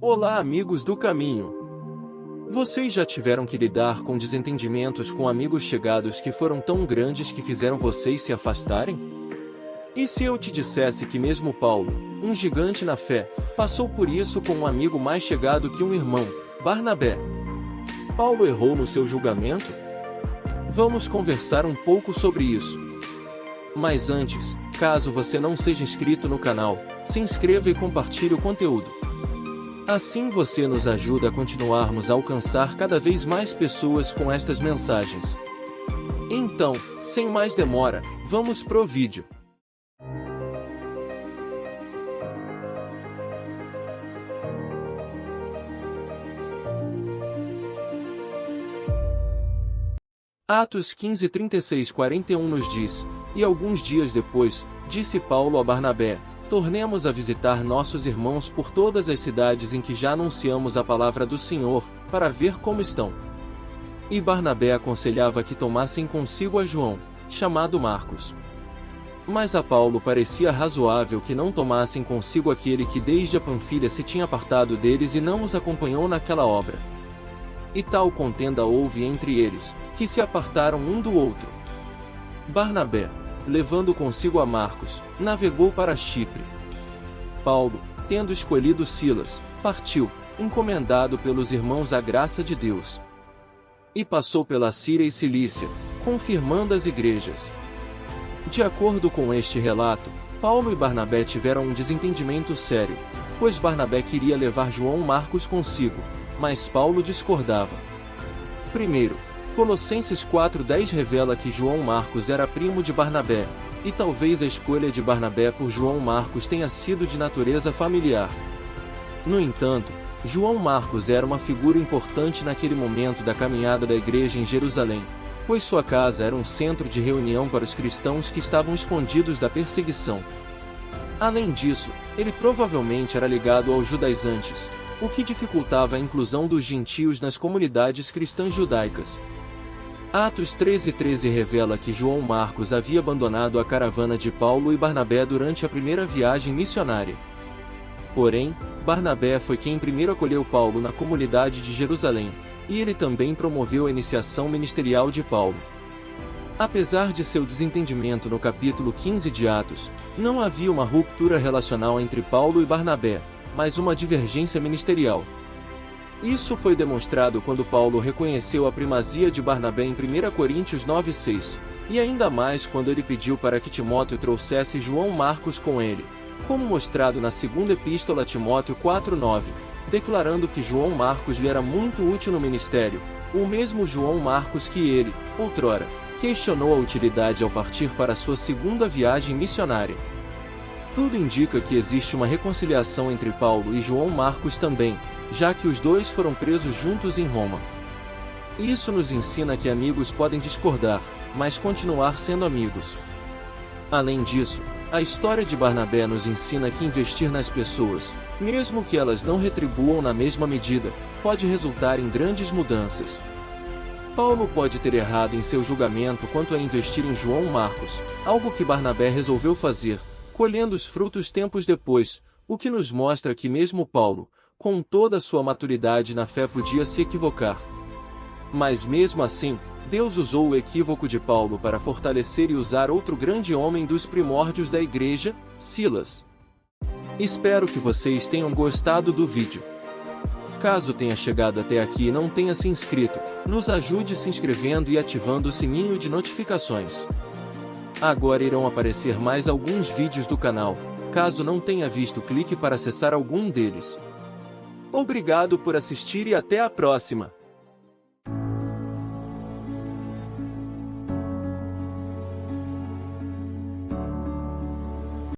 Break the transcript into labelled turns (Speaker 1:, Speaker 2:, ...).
Speaker 1: Olá, amigos do caminho! Vocês já tiveram que lidar com desentendimentos com amigos chegados que foram tão grandes que fizeram vocês se afastarem? E se eu te dissesse que mesmo Paulo, um gigante na fé, passou por isso com um amigo mais chegado que um irmão, Barnabé? Paulo errou no seu julgamento? Vamos conversar um pouco sobre isso. Mas antes, caso você não seja inscrito no canal, se inscreva e compartilhe o conteúdo. Assim você nos ajuda a continuarmos a alcançar cada vez mais pessoas com estas mensagens. Então, sem mais demora, vamos pro vídeo. Atos 15, 36, 41 nos diz: E alguns dias depois, disse Paulo a Barnabé: Tornemos a visitar nossos irmãos por todas as cidades em que já anunciamos a palavra do Senhor, para ver como estão. E Barnabé aconselhava que tomassem consigo a João, chamado Marcos. Mas a Paulo parecia razoável que não tomassem consigo aquele que desde a Panfilha se tinha apartado deles e não os acompanhou naquela obra. E tal contenda houve entre eles, que se apartaram um do outro. Barnabé, levando consigo a Marcos, navegou para Chipre. Paulo, tendo escolhido Silas, partiu, encomendado pelos irmãos à graça de Deus. E passou pela Síria e Cilícia, confirmando as igrejas. De acordo com este relato, Paulo e Barnabé tiveram um desentendimento sério, pois Barnabé queria levar João Marcos consigo, mas Paulo discordava. Primeiro, Colossenses 4:10 revela que João Marcos era primo de Barnabé, e talvez a escolha de Barnabé por João Marcos tenha sido de natureza familiar. No entanto, João Marcos era uma figura importante naquele momento da caminhada da igreja em Jerusalém, pois sua casa era um centro de reunião para os cristãos que estavam escondidos da perseguição. Além disso, ele provavelmente era ligado aos judaizantes, o que dificultava a inclusão dos gentios nas comunidades cristãs judaicas. Atos 13:13 revela que João Marcos havia abandonado a caravana de Paulo e Barnabé durante a primeira viagem missionária. Porém, Barnabé foi quem primeiro acolheu Paulo na comunidade de Jerusalém, e ele também promoveu a iniciação ministerial de Paulo. Apesar de seu desentendimento no capítulo 15 de Atos, não havia uma ruptura relacional entre Paulo e Barnabé, mas uma divergência ministerial. Isso foi demonstrado quando Paulo reconheceu a primazia de Barnabé em 1 Coríntios 9:6, e ainda mais quando ele pediu para que Timóteo trouxesse João Marcos com ele, como mostrado na segunda epístola a Timóteo 4:9, declarando que João Marcos lhe era muito útil no ministério, o mesmo João Marcos que ele, outrora, questionou a utilidade ao partir para sua segunda viagem missionária. Tudo indica que existe uma reconciliação entre Paulo e João Marcos também, já que os dois foram presos juntos em Roma. Isso nos ensina que amigos podem discordar, mas continuar sendo amigos. Além disso, a história de Barnabé nos ensina que investir nas pessoas, mesmo que elas não retribuam na mesma medida, pode resultar em grandes mudanças. Paulo pode ter errado em seu julgamento quanto a investir em João Marcos, algo que Barnabé resolveu fazer, colhendo os frutos tempos depois, o que nos mostra que mesmo Paulo, com toda a sua maturidade na fé, podia se equivocar. Mas mesmo assim, Deus usou o equívoco de Paulo para fortalecer e usar outro grande homem dos primórdios da igreja, Silas. Espero que vocês tenham gostado do vídeo. Caso tenha chegado até aqui e não tenha se inscrito, nos ajude se inscrevendo e ativando o sininho de notificações. Agora irão aparecer mais alguns vídeos do canal, caso não tenha visto, clique para acessar algum deles. Obrigado por assistir e até a próxima!